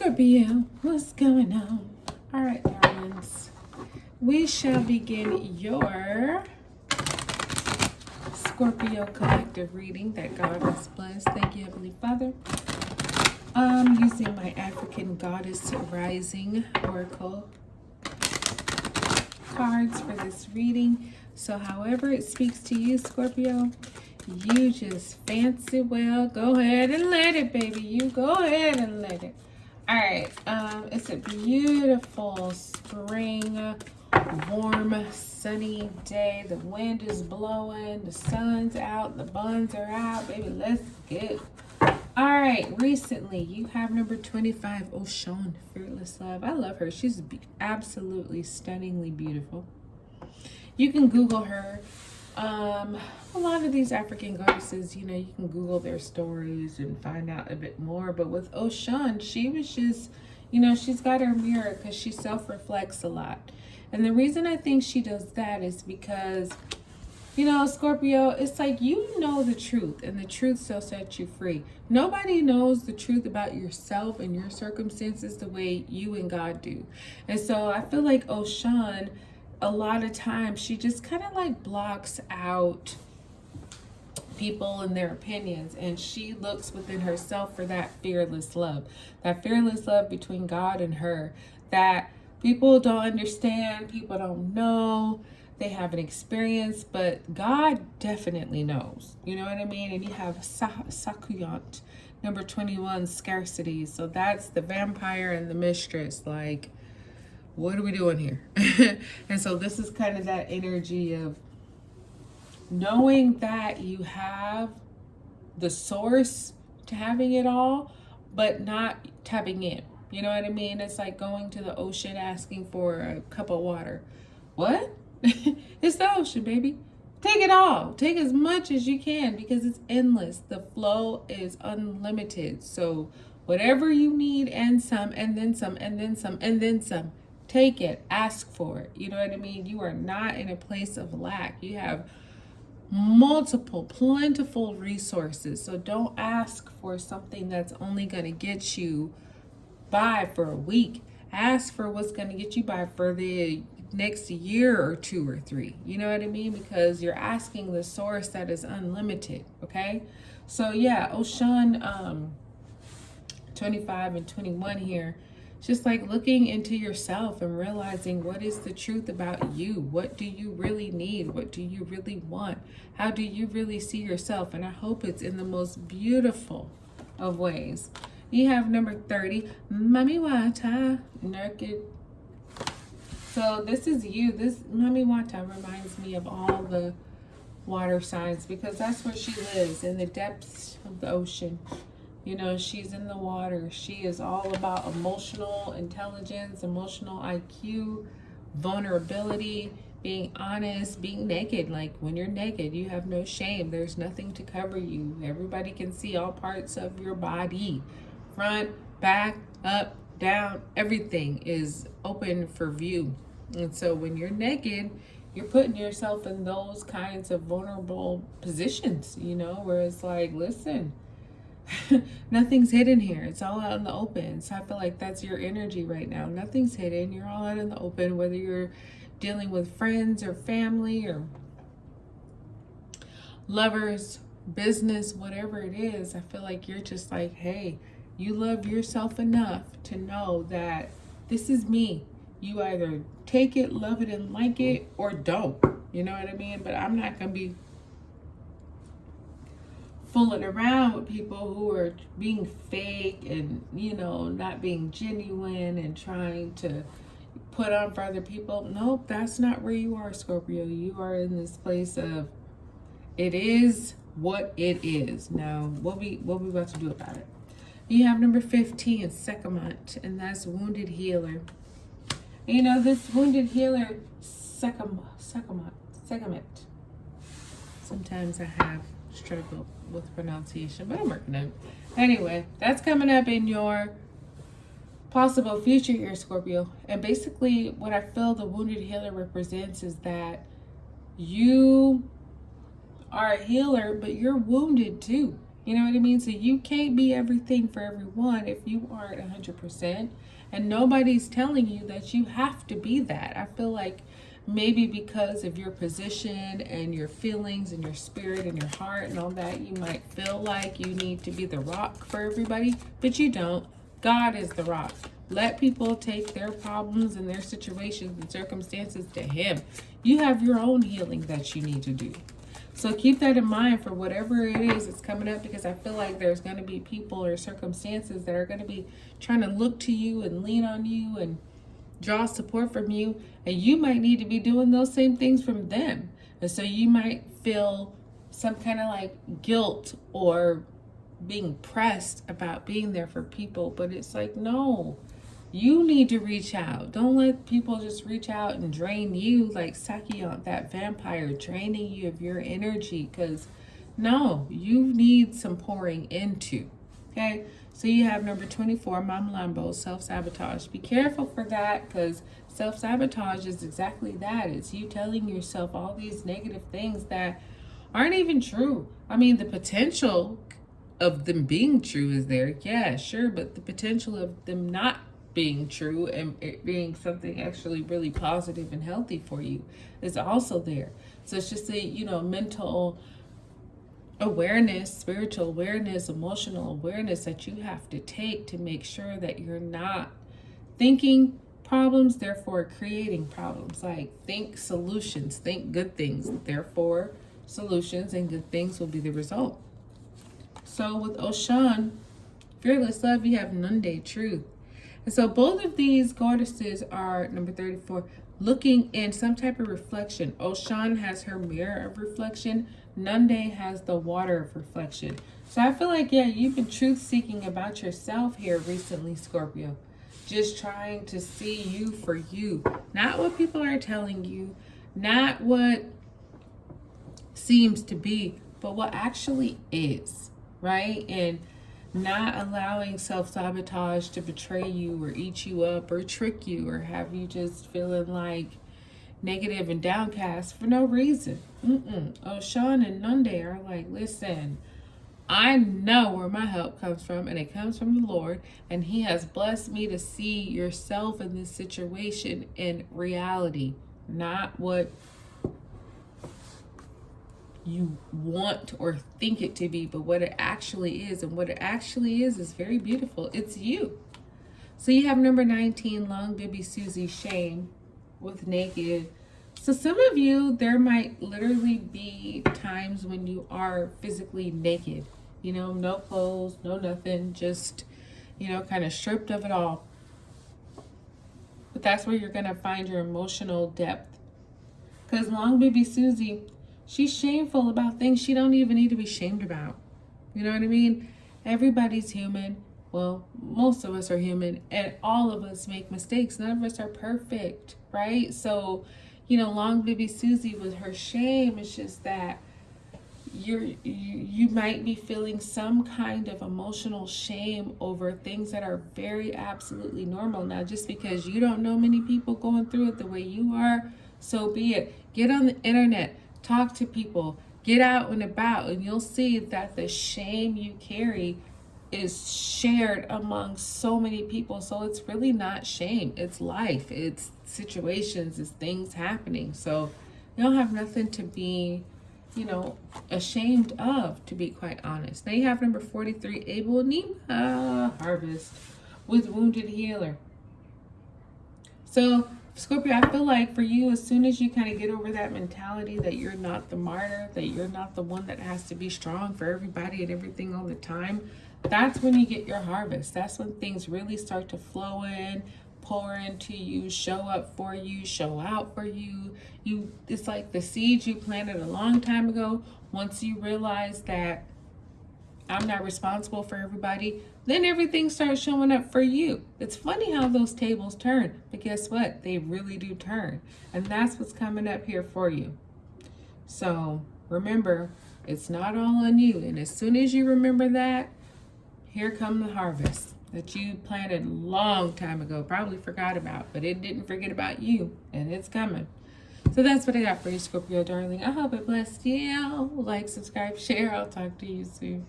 Scorpio, what's going on? All right, darlings. We shall begin your Scorpio collective reading that God has blessed. Thank you, Heavenly Father. I'm using my African Goddess Rising Oracle cards for this reading. So however it speaks to you, Scorpio, you just fancy well. Go ahead and let it, baby. You go ahead and let it. All right. It's a beautiful spring, warm, sunny day. The wind is blowing. The sun's out. The buns are out. Baby, let's get. All right. Recently, you have number 25, Ocean, Fearless Love. I love her. She's absolutely stunningly beautiful. You can Google her. A lot of these African goddesses, you know, you can Google their stories and find out a bit more. But with Ocean, she was just, you know, she's got her mirror because she self-reflects a lot. And the reason I think she does that is because, you know, Scorpio, it's like you know the truth and the truth shall set you free. Nobody knows the truth about yourself and your circumstances the way you and God do. And so I feel like Ocean, a lot of times she just kind of like blocks out people and their opinions, and she looks within herself for that fearless love between God and her that people don't understand, people don't know, they haven't experienced, but God definitely knows. You know what I mean? And you have Sakuyant, number 21, Scarcity. So that's the vampire and the mistress. Like, what are we doing here? And so this is kind of that energy of knowing that you have the source to having it all, but not tapping in. You know what I mean? It's like going to the ocean asking for a cup of water. What? It's the ocean, baby. Take it all. Take as much as you can because it's endless. The flow is unlimited. So whatever you need and some, and then some, and then some, and then some. Take it. Ask for it. You know what I mean? You are not in a place of lack. You have multiple, plentiful resources. So don't ask for something that's only going to get you by for a week. Ask for what's going to get you by for the next year or 2 or 3. You know what I mean? Because you're asking the source that is unlimited. Okay? So yeah, Ocean 25 and 21 here. Just like looking into yourself and realizing what is the truth about you. What do you really need? What do you really want? How do you really see yourself? And I hope it's in the most beautiful of ways. You have number 30, Mami Wata, Naked. So this is you. This Mami Wata reminds me of all the water signs because that's where she lives, in the depths of the ocean. You know, she's in the water. She is all about emotional intelligence, emotional IQ, vulnerability, being honest, being naked. Like when you're naked, you have no shame. There's nothing to cover you. Everybody can see all parts of your body. Front, back, up, down, everything is open for view. And so when you're naked, you're putting yourself in those kinds of vulnerable positions, you know, where it's like, listen, nothing's hidden here. It's all out in the open. So I feel like that's your energy right now. Nothing's hidden. You're all out in the open, whether you're dealing with friends or family or lovers, business, whatever it is. I feel like you're just like, hey, you love yourself enough to know that this is me. You either take it, love it, and like it, or don't. You know what I mean? But I'm not going to be fooling around with people who are being fake and, you know, not being genuine and trying to put on for other people. Nope, that's not where you are, Scorpio. You are in this place of it is what it is. Now, what we about to do about it? You have number 15, Secamont, and that's Wounded Healer. And you know, this Wounded Healer, Secamont. Sometimes I have struggle with pronunciation, but I'm working on it. Anyway, that's coming up in your possible future here, Scorpio. And basically what I feel the Wounded Healer represents is that you are a healer, but you're wounded too. You know what I mean? So you can't be everything for everyone if you aren't 100%. And nobody's telling you that you have to be that. I feel like maybe because of your position and your feelings and your spirit and your heart and all that, you might feel like you need to be the rock for everybody, but you don't. God is the rock. Let people take their problems and their situations and circumstances to Him. You have your own healing that you need to do. So keep that in mind for whatever it is that's coming up, because I feel like there's going to be people or circumstances that are going to be trying to look to you and lean on you and draw support from you. And you might need to be doing those same things from them. And so you might feel some kind of like guilt or being pressed about being there for people. But it's like, no. You need to reach out. Don't let people just reach out and drain you like Sakion, that vampire, draining you of your energy. Because no, you need some pouring into. Okay, so you have number 24, Mama Lambo, self-sabotage. Be careful for that, because self-sabotage is exactly that. It's you telling yourself all these negative things that aren't even true. I mean, the potential of them being true is there. Yeah, sure, but the potential of them not being true and it being something actually really positive and healthy for you is also there. So it's just a, mental awareness, spiritual awareness, emotional awareness that you have to take to make sure that you're not thinking problems, therefore creating problems. Like, think solutions, think good things, therefore solutions and good things will be the result. So with Oshan, fearless love, you have Nunde, truth. And so both of these goddesses are, number 34, looking in some type of reflection. Oshan has her mirror of reflection. Nunde has the water of reflection. So I feel like, yeah, you've been truth seeking about yourself here recently, Scorpio. Just trying to see you for you. Not what people are telling you. Not what seems to be, but what actually is, right? And not allowing self-sabotage to betray you or eat you up or trick you or have you just feeling like negative and downcast for no reason. Oshan and Nunde are like, listen, I know where my help comes from, and it comes from the Lord, and He has blessed me to see yourself in this situation in reality, not what you want or think it to be, but what it actually is. And what it actually is very beautiful. It's you. So you have number 19, Long Bibby Susie, shame with naked. So some of you, there might literally be times when you are physically naked, no clothes, no nothing, just, kind of stripped of it all. But that's where you're going to find your emotional depth. Because Long Bibby Susie, she's shameful about things she don't even need to be shamed about. You know what I mean? Everybody's human. Well, most of us are human, and all of us make mistakes. None of us are perfect, right? So, Long Bibby Susie with her shame, it's just that you might be feeling some kind of emotional shame over things that are very absolutely normal. Now, just because you don't know many people going through it the way you are, so be it. Get on the internet. Talk to people, get out and about, and you'll see that the shame you carry is shared among so many people. So it's really not shame. It's life. It's situations. It's things happening. So you don't have nothing to be, ashamed of, to be quite honest. Now you have number 43, Abel Nima, harvest with wounded healer. So Scorpio, I feel like for you, as soon as you kind of get over that mentality that you're not the martyr, that you're not the one that has to be strong for everybody and everything all the time, that's when you get your harvest. That's when things really start to flow in, pour into you, show up for you, show out for you. It's like the seeds you planted a long time ago. Once you realize that I'm not responsible for everybody, then everything starts showing up for you. It's funny how those tables turn, but guess what? They really do turn. And that's what's coming up here for you. So remember, it's not all on you. And as soon as you remember that, here come the harvest that you planted a long time ago, probably forgot about, but it didn't forget about you, and it's coming. So that's what I got for you, Scorpio darling. I hope it blessed you. Like, subscribe, share. I'll talk to you soon.